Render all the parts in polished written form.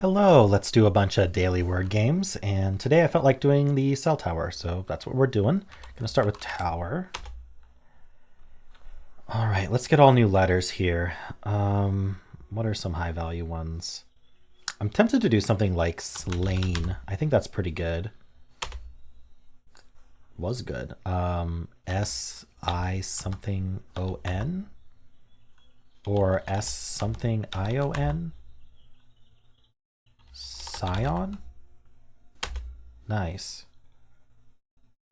Hello, let's do a bunch of daily word games, and today I felt like doing the cell tower, so that's what we're doing. Gonna start with tower. All right, let's get all new letters here. What are some high value ones? I'm tempted to do something like slain. I think that's pretty good. Was good. S I something O N or S something I O N. Scion. Nice.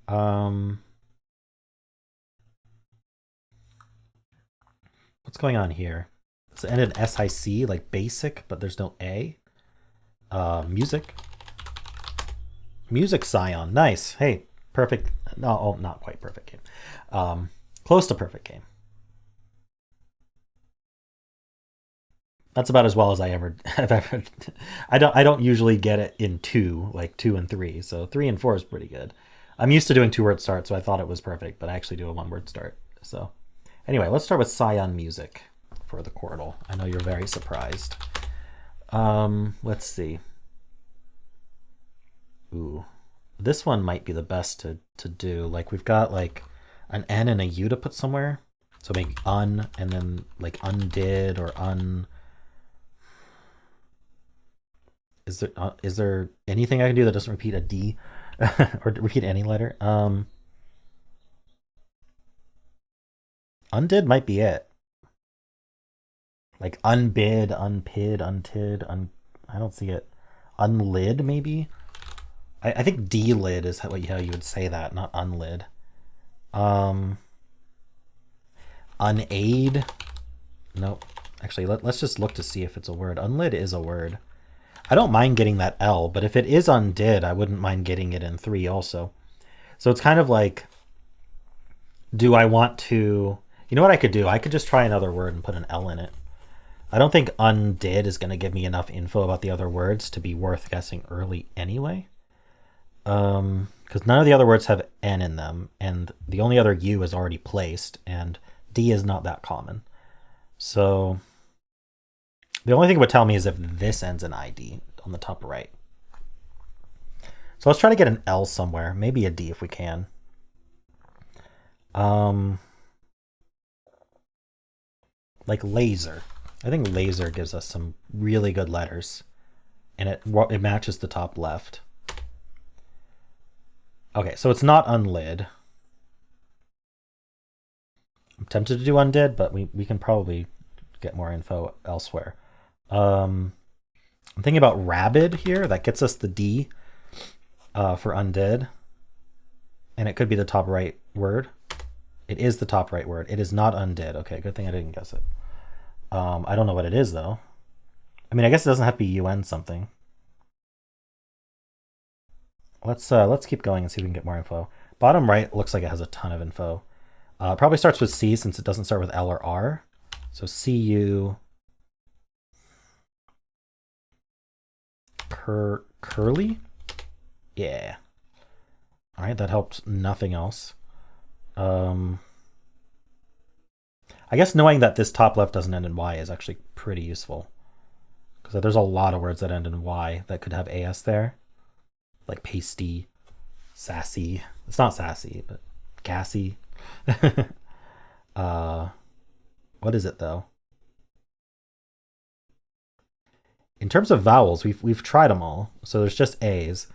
Um, what's going on here? Does it end in SIC, like basic, but there's no A? Music. Music Scion. Nice. Hey, perfect. No, oh, not quite perfect game. Close to perfect game. That's about as well as I ever have ever. I don't usually get it in two, like 2 and 3. So 3 and 4 is pretty good. I'm used to doing 2 word start, so I thought it was perfect, but I actually do a 1 word start. So anyway, let's start with Scion music for the Quordle. I know you're very surprised. Let's see. Ooh, this one might be the best to do. Like we've got like an N and a U to put somewhere. So make un and then like undid or un. Is there anything I can do that doesn't repeat a D or repeat any letter? Undid might be it. Like unbid, unpid, untid, I don't see it. Unlid maybe. I think D-lid is how you would say that, not unlid. Um, unaid. Nope. Actually, let's just look to see if it's a word. Unlid is a word. I don't mind getting that L, but if it is undid, I wouldn't mind getting it in 3 also. So it's kind of like, do I want to... You know what I could do? I could just try another word and put an L in it. I don't think undid is going to give me enough info about the other words to be worth guessing early anyway. Because none of the other words have N in them, and the only other U is already placed, and D is not that common. So the only thing it would tell me is if this ends in ID on the top right. So let's try to get an L somewhere, maybe a D if we can. Like laser. I think laser gives us some really good letters, and it matches the top left. Okay, so it's not unlid. I'm tempted to do undid, but we can probably get more info elsewhere. I'm thinking about rabid here. That gets us the D for undid. And it could be the top right word. It is the top right word. It is not undid. Okay, good thing I didn't guess it. I don't know what it is, though. I mean, I guess it doesn't have to be UN something. Let's keep going and see if we can get more info. Bottom right looks like it has a ton of info. Probably starts with C since it doesn't start with L or R. So CU. Curly? Yeah. All right, that helped nothing else. I guess knowing that this top left doesn't end in Y is actually pretty useful. Because there's a lot of words that end in Y that could have AS there. Like pasty, sassy. It's not sassy, but gassy. uh, what is it though? In terms of vowels, we've tried them all. So there's just A's.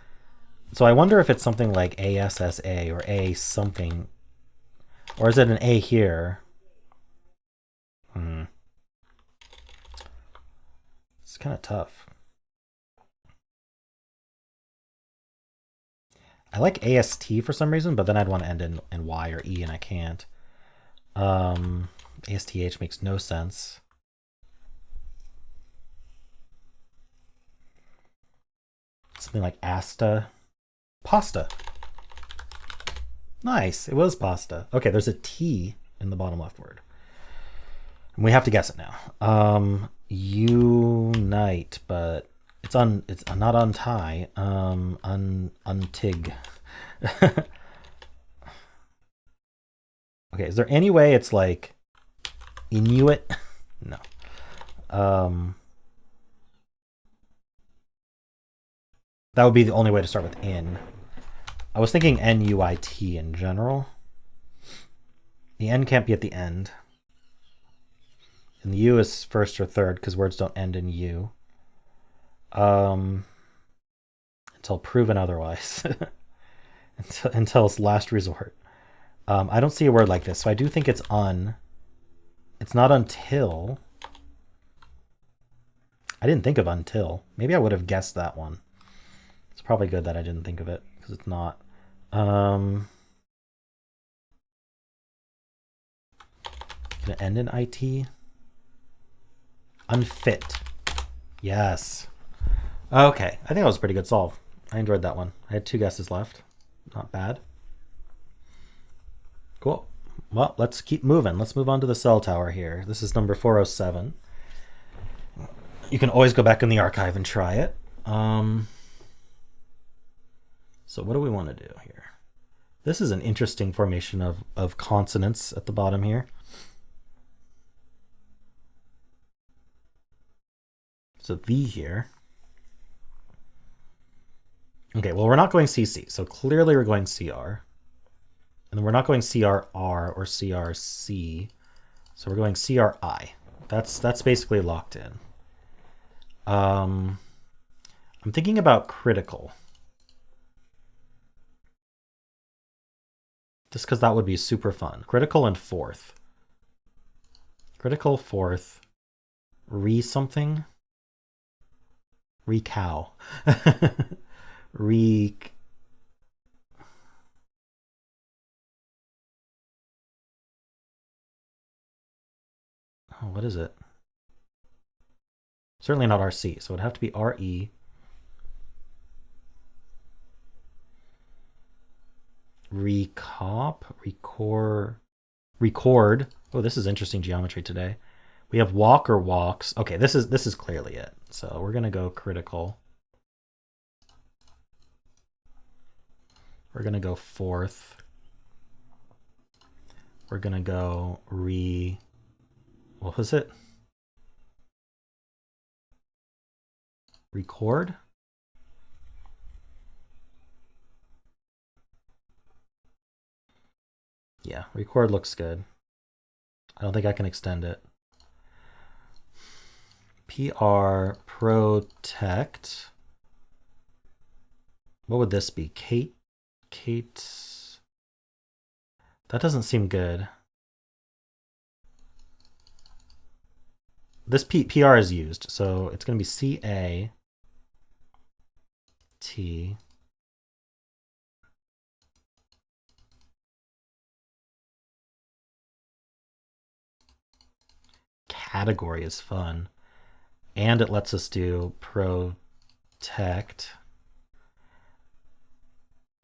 So I wonder if it's something like ASSA or A something. Or is it an A here? It's kind of tough. I like AST for some reason, but then I'd want to end in Y or E, and I can't. ASTH makes no sense. Something like Asta. Pasta. Nice. It was pasta. Okay, there's a T in the bottom left word. And we have to guess it now. Unite, but it's not untie. Untig. Okay, is there any way it's like Inuit? No. Um That would be the only way to start with in. I was thinking N-U-I-T in general. The N can't be at the end. And the U is first or third because words don't end in U. Until proven otherwise. until it's last resort. I don't see a word like this, so I do think it's un. It's not until. I didn't think of until. Maybe I would have guessed that one. It's probably good that I didn't think of it because it's not. Gonna end in IT. Unfit. Yes. Okay, I think that was a pretty good solve. I enjoyed that one. I had 2 guesses left. Not bad. Cool. Well, let's keep moving. Let's move on to the cell tower here. This is number 407. You can always go back in the archive and try it. So what do we want to do here? This is an interesting formation of consonants at the bottom here. So the here. Okay, well, we're not going CC, so clearly we're going CR. And then we're not going CRR or CRC, so we're going CRI. That's basically locked in. I'm thinking about critical. Just because that would be super fun. Critical and fourth. Critical fourth. Re-something. Re-cow. Re... Oh, what is it? Certainly not RC, so it'd have to be RE. Recop, record. Oh, this is interesting geometry today. We have walk or walks. Okay, this is clearly it. So we're gonna go critical. We're gonna go fourth. We're gonna go what was it? Record. Yeah, record looks good. I don't think I can extend it. PR protect. What would this be? Kate. That doesn't seem good. This PR is used, so it's going to be CAT. Category is fun. And it lets us do protect.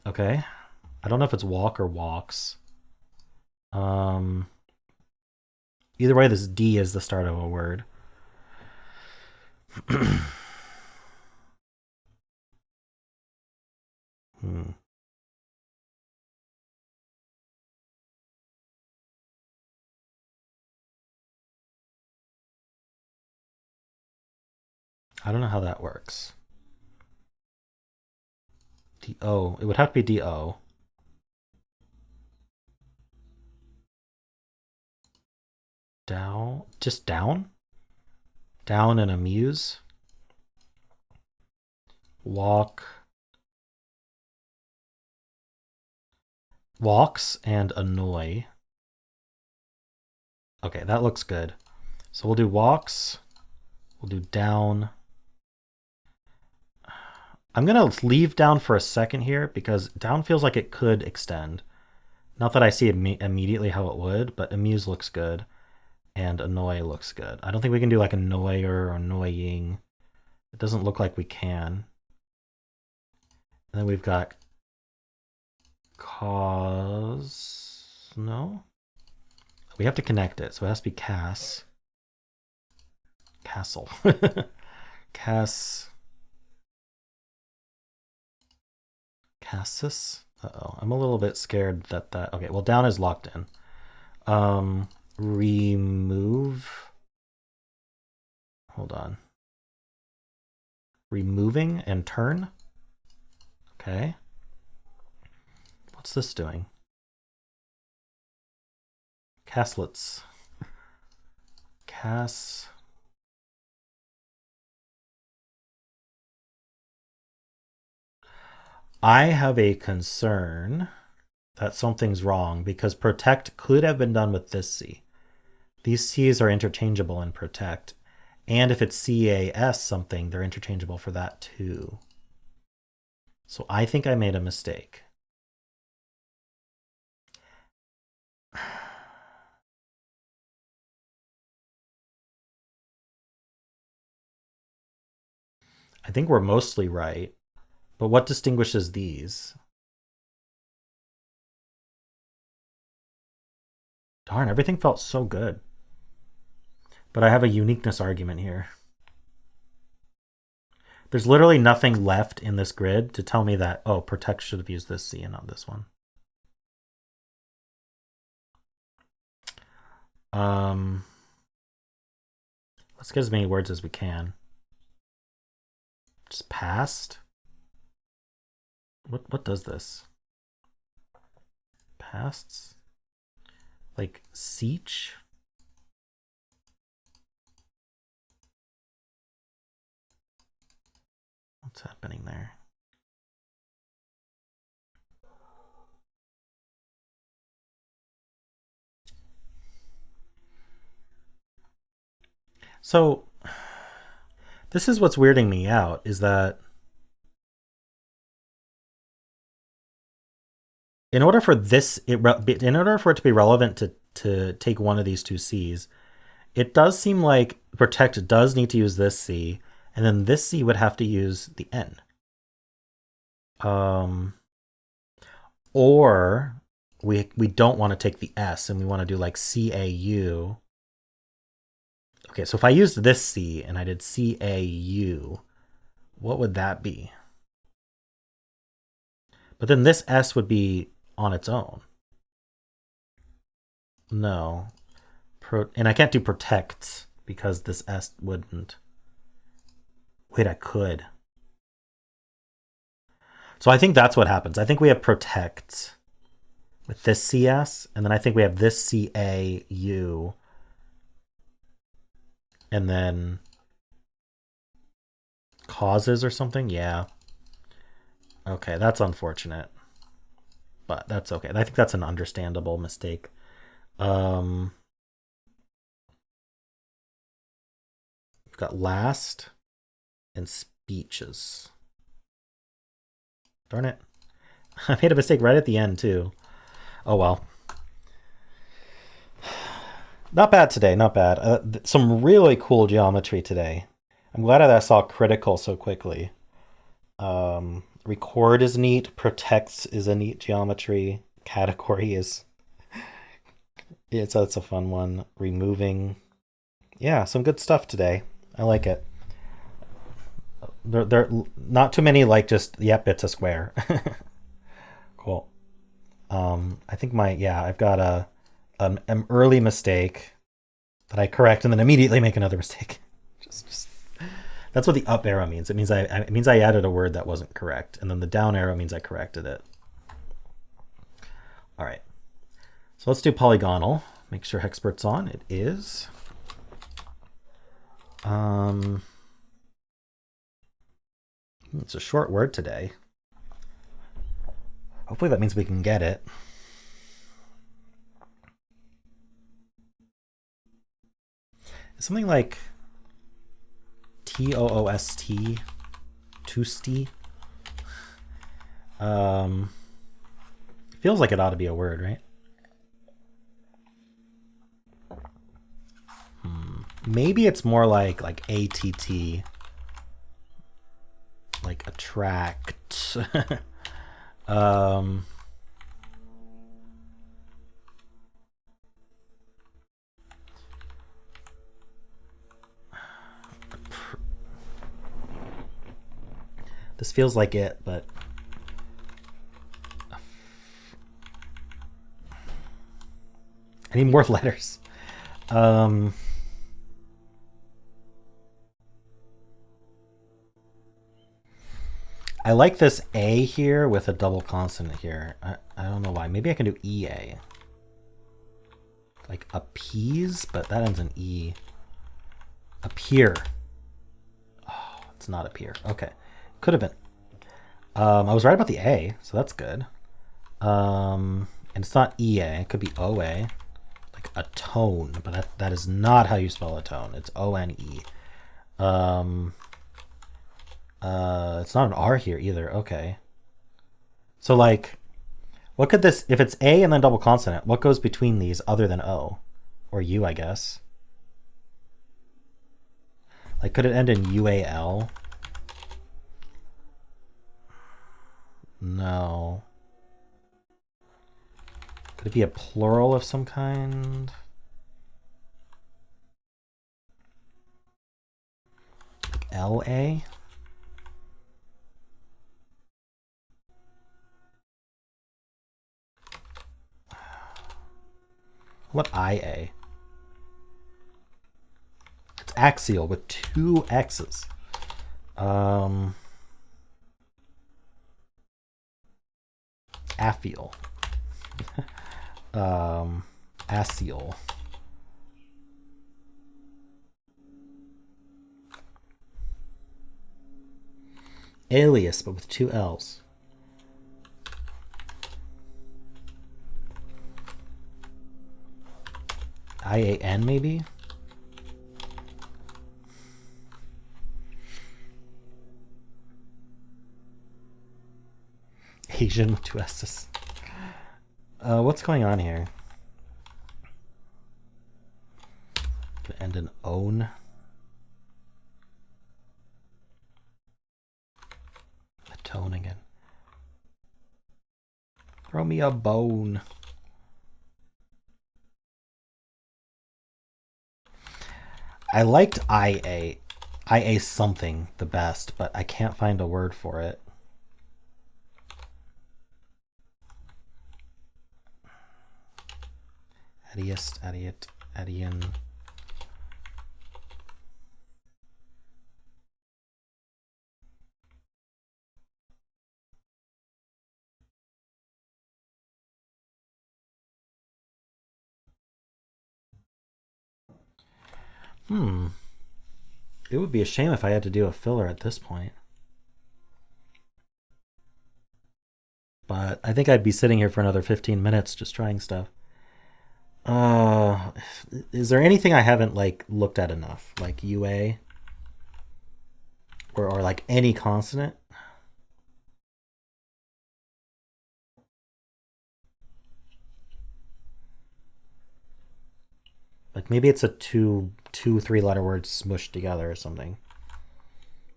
Okay. I don't know if it's walk or walks. Either way, this D is the start of a word. I don't know how that works. DO. It would have to be DO. Down? Just down? Down and amuse? Walk. Walks and annoy. Okay, that looks good. So we'll do walks. We'll do down. I'm going to leave down for a second here because down feels like it could extend. Not that I see immediately how it would, but amuse looks good and annoy looks good. I don't think we can do like annoy or annoying. It doesn't look like we can. And then we've got cause. No? We have to connect it, so it has to be Cass. Castle. Cassis? Uh-oh. I'm a little bit scared that okay, well, down is locked in. Remove. Hold on. Removing and turn. Okay. What's this doing? Castlets. I have a concern that something's wrong because protect could have been done with this C. These C's are interchangeable in protect. And if it's CAS something, they're interchangeable for that too. So I think I made a mistake. I think we're mostly right. But what distinguishes these? Darn, everything felt so good. But I have a uniqueness argument here. There's literally nothing left in this grid to tell me that, oh, protect should have used this C and not this one. Let's get as many words as we can. Just past. What does this? Pasts? Like siege? What's happening there? So this is what's weirding me out, is that in order for it to be relevant to take one of these two C's, it does seem like protect does need to use this C, and then this C would have to use the N. Or we don't want to take the S and we want to do like CAU. Okay, so if I used this C and I did CAU, what would that be? But then this S would be on its own. No. And I can't do protect because this S wouldn't. Wait, I could. So I think that's what happens. I think we have protect with this CS, and then I think we have this CAU, and then causes or something. Yeah. Okay, that's unfortunate, but that's okay. I think that's an understandable mistake. We've got last and speeches. Darn it. I made a mistake right at the end too. Oh well. Not bad today, not bad. Some really cool geometry today. I'm glad that I saw critical so quickly. Record is neat. Protects is a neat geometry. Category is... it's a fun one. Removing. Yeah, some good stuff today. I like it. There not too many like just, yep, it's a square. Cool. I think I've got an early mistake that I correct and then immediately make another mistake. Just that's what the up arrow means. It means I added a word that wasn't correct, and then the down arrow means I corrected it. All right. So let's do polygonal. Make sure Hexpert's on. It is. It's a short word today. Hopefully that means we can get it. It's something like TOOST, toosty. Feels like it ought to be a word, right? Maybe it's more like ATT, like attract. This feels like it, but I need more letters. I like this A here with a double consonant here. I don't know why. Maybe I can do EA. Like appease, but that ends in E. Appear. Oh, it's not appear. Okay. Could have been. I was right about the A, so that's good. And it's not EA. It could be OA. Like a tone, but that is not how you spell a tone. It's ONE. It's not an R here either. Okay. So like, what could this, if it's A and then double consonant, what goes between these other than O? Or U, I guess. Like, could it end in UAL? No. Could it be a plural of some kind? Like LA? What IA? It's axial with two X's. Aphial. Axial. Alias, but with two L's. IAN maybe? Asian with two S's. What's going on here? Could end in own. The tone again. Throw me a bone. I liked IA something the best, but I can't find a word for it. Adiest, adiot, adian. It would be a shame if I had to do a filler at this point. But I think I'd be sitting here for another 15 minutes just trying stuff. Is there anything I haven't like looked at enough? Like UA? Or like any consonant? Like maybe it's a two 3-letter word smushed together or something.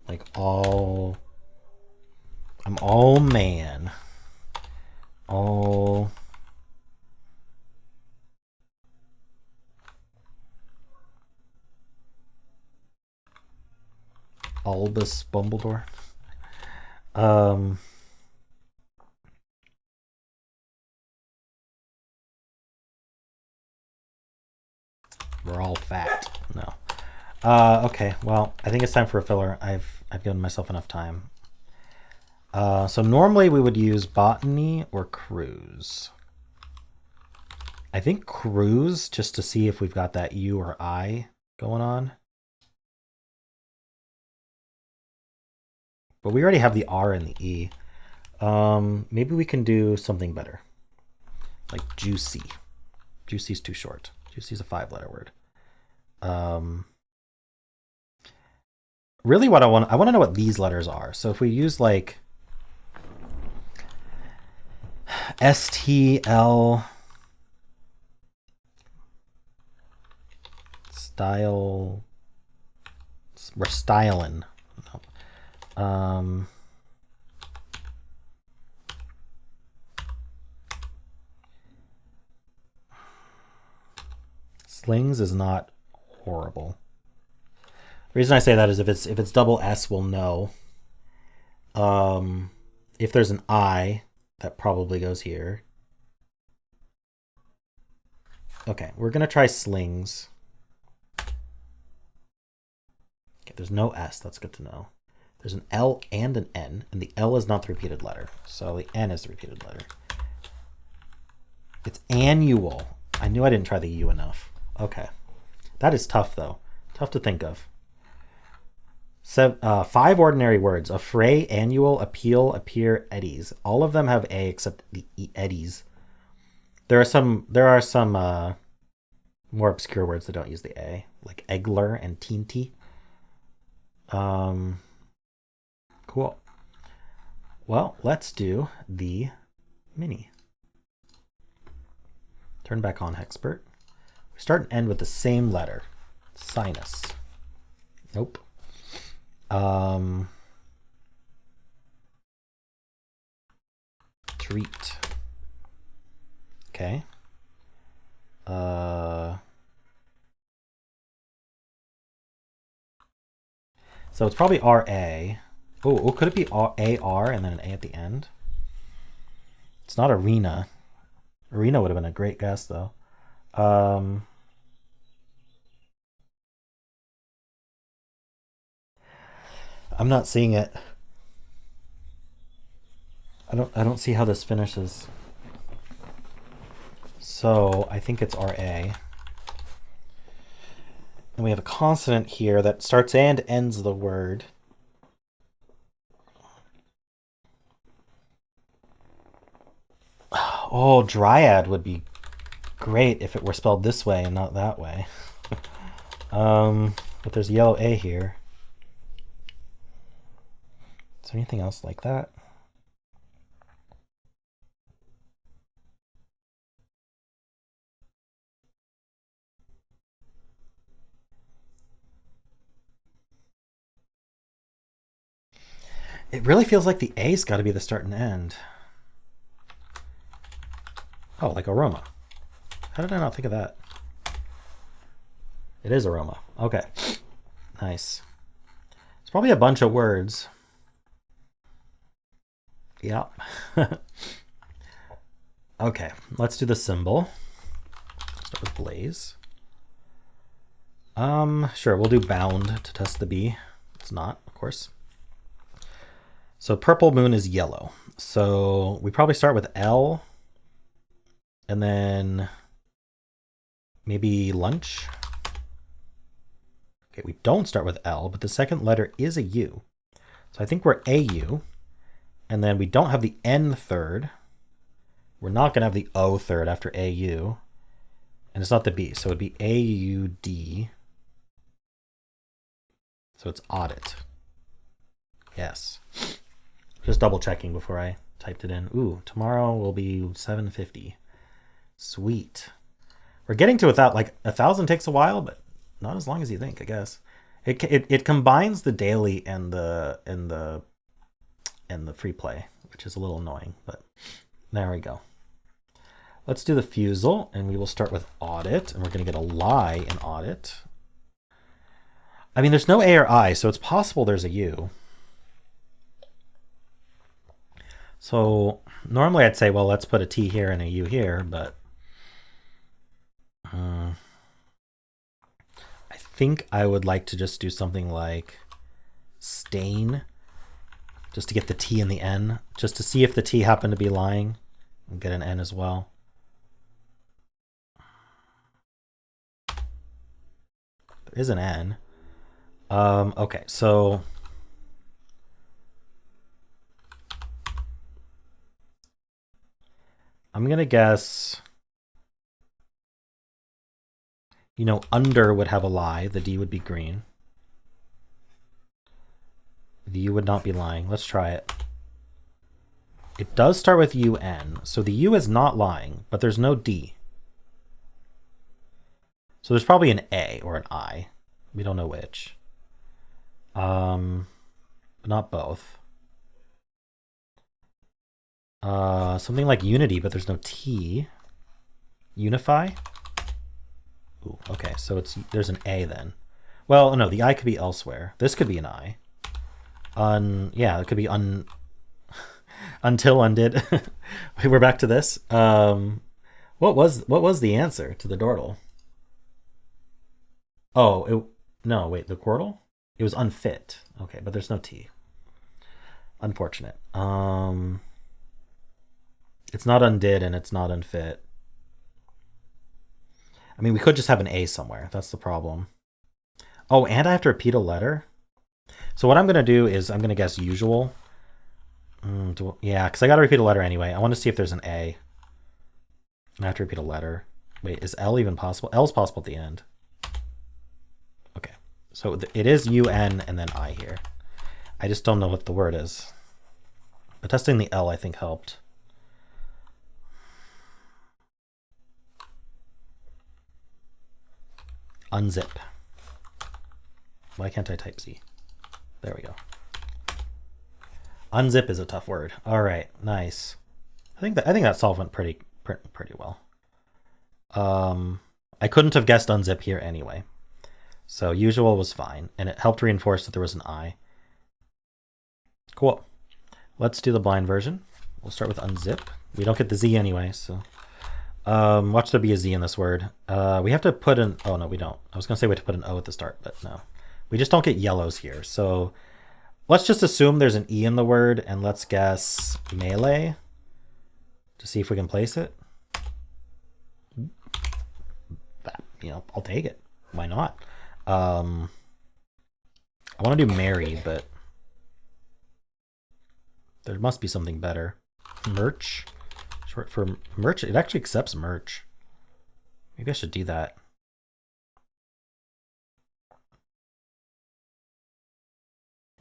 Like all. I'm all man. All. Albus Bumbledore. We're all fat. No. Okay, well, I think it's time for a filler. I've given myself enough time. So normally we would use botany or cruise. I think cruise, just to see if we've got that U or I going on. But we already have the R and the E. Maybe we can do something better. Like juicy. Juicy's too short. Juicy's a 5-letter word. Really what I want to know what these letters are. So if we use like STL, style, we're styling. Slings is not horrible. The reason I say that is if it's double S, we'll know. If there's an I, that probably goes here. Okay, we're gonna try slings. Okay, there's no S. That's good to know. There's an L and an N, and the L is not the repeated letter, so the N is the repeated letter. It's annual. I knew I didn't try the U enough. Okay. That is tough, though. Tough to think of. 5 ordinary words: affray, annual, appeal, appear, eddies. All of them have A except the eddies. There are some more obscure words that don't use the A, like egler and teenty. Cool. Well, let's do the mini. Turn back on Hexpert. We start and end with the same letter. Sinus. Nope. Treat. Okay. So it's probably RA. Oh, could it be AR and then an A at the end? It's not arena. Arena would have been a great guess, though. I'm not seeing it. I don't see how this finishes. So I think it's RA. And we have a consonant here that starts and ends the word. Oh, dryad would be great if it were spelled this way and not that way. But there's yellow A here. Is there anything else like that? It really feels like the A's got to be the start and end. Oh, like aroma. How did I not think of that? It is aroma. Okay. Nice. It's probably a bunch of words. Yeah. Okay, let's do the symbol. Start with blaze. Sure, we'll do bound to test the B. It's not, of course. So purple moon is yellow. So we probably start with L and then maybe lunch. Okay, we don't start with L, but the second letter is a U. So I think we're AU. And then we don't have the N third. We're not going to have the O third after AU. And it's not the B, so it'd be AUD. So it's audit. Yes. Just double checking before I typed it in. Ooh, tomorrow will be 750. Sweet. We're getting to without, like, 1,000 takes a while, but not as long as you think, I guess. It combines the daily and the free play, which is a little annoying, but there we go. Let's do the Fusele, and we will start with audit, and we're going to get a lie in audit. I mean, there's no A or I, so it's possible there's a U. So normally I'd say, well, let's put a T here and a U here, but I think I would like to just do something like stain, just to get the T and the N, just to see if the T happened to be lying, and get an N as well. There is an N. Okay, so I'm gonna guess, you know, under would have a lie, the D would be green. The U would not be lying. Let's try it. It does start with UN, so the U is not lying, but there's no D. So there's probably an A or an I. We don't know which. But not both. Something like unity, but there's no T. Unify? Ooh, okay, so there's an A then. Well, no, the I could be elsewhere. This could be an I. Yeah, it could be until undid. We're back to this. What was the answer to the Dordle? Oh, no, wait, the Quordle? It was unfit. Okay, but there's no T. Unfortunate. It's not undid and it's not unfit. I mean, we could just have an A somewhere. That's the problem. Oh, and I have to repeat a letter? So what I'm going to do is I'm going to guess usual. Yeah, because I got to repeat a letter anyway. I want to see if there's an A. I have to repeat a letter. Wait, is L even possible? L is possible at the end. Okay, so it is UN and then I here. I just don't know what the word is. But testing the L, I think, helped. Unzip. Why can't I type Z? There we go. Unzip is a tough word. All right, nice. I think that solve went pretty well. I couldn't have guessed unzip here anyway. So usual was fine, and it helped reinforce that there was an I. Cool. Let's do the blind version. We'll start with unzip. We don't get the Z anyway, so watch there be a Z in this word. We have to put an, oh no, we don't. I was gonna say we have to put an O at the start, but no. We just don't get yellows here. So let's just assume there's an E in the word, and let's guess melee to see if we can place it. You know, I'll take it. Why not? I want to do Mary, but there must be something better. Merch. Short for merch. It actually accepts merch. Maybe I should do that.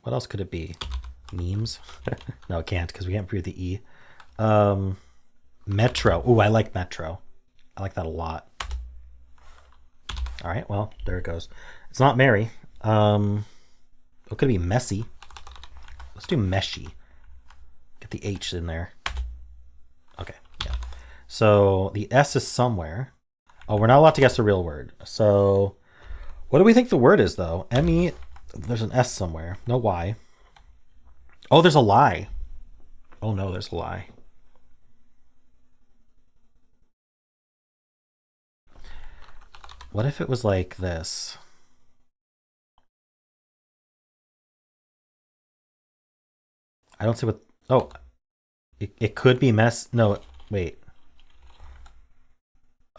What else could it be? Memes? No, it can't because we can't prove the E. Metro. Ooh, I like Metro. I like that a lot. All right, well, there it goes. It's not Mary. It could be messy. Let's do meshy. Get the H in there. Okay, yeah. So the S is somewhere. Oh, we're not allowed to guess a real word. So what do we think the word is, though? M-E, there's an S somewhere. No Y. Oh, there's a lie. Oh, no, there's a lie. What if it was like this? I don't see what... Oh, it could be mess... No, wait.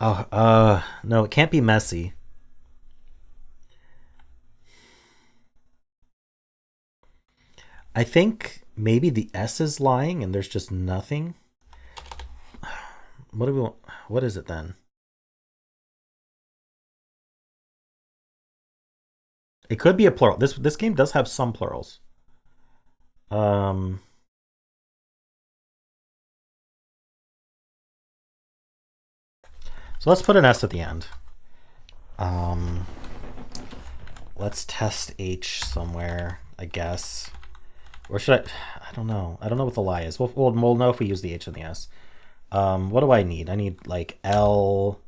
Oh, no, it can't be messy. I think maybe the S is lying and there's just nothing. What do we want? What is it then? It could be a plural. This game does have some plurals. So let's put an S at the end. Let's test H somewhere, I guess. Or should I don't know. I don't know what the lie is. We'll know if we use the H and the S. What do I need? I need like L,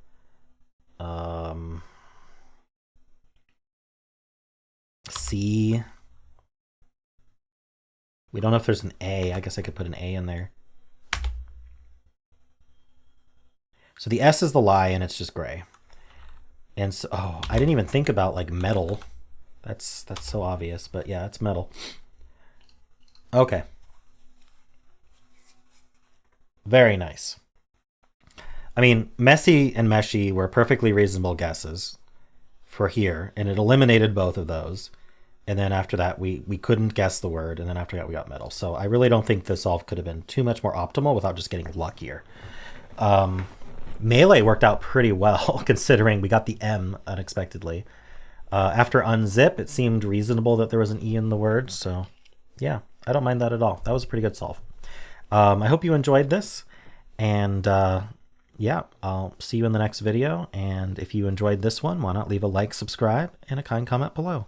C. We don't know if there's an A. I guess I could put an A in there. So the S is the lie and it's just gray. And so, oh, I didn't even think about like metal. That's so obvious, but yeah, it's metal. Okay. Very nice. I mean, messy and meshy were perfectly reasonable guesses for here, and it eliminated both of those. And then after that, we couldn't guess the word, and then after that, we got metal. So I really don't think the solve could have been too much more optimal without just getting luckier. Melee worked out pretty well, considering we got the M unexpectedly. After unzip, it seemed reasonable that there was an E in the word, so yeah, I don't mind that at all. That was a pretty good solve. I hope you enjoyed this, and yeah, I'll see you in the next video, and if you enjoyed this one, why not leave a like, subscribe, and a kind comment below.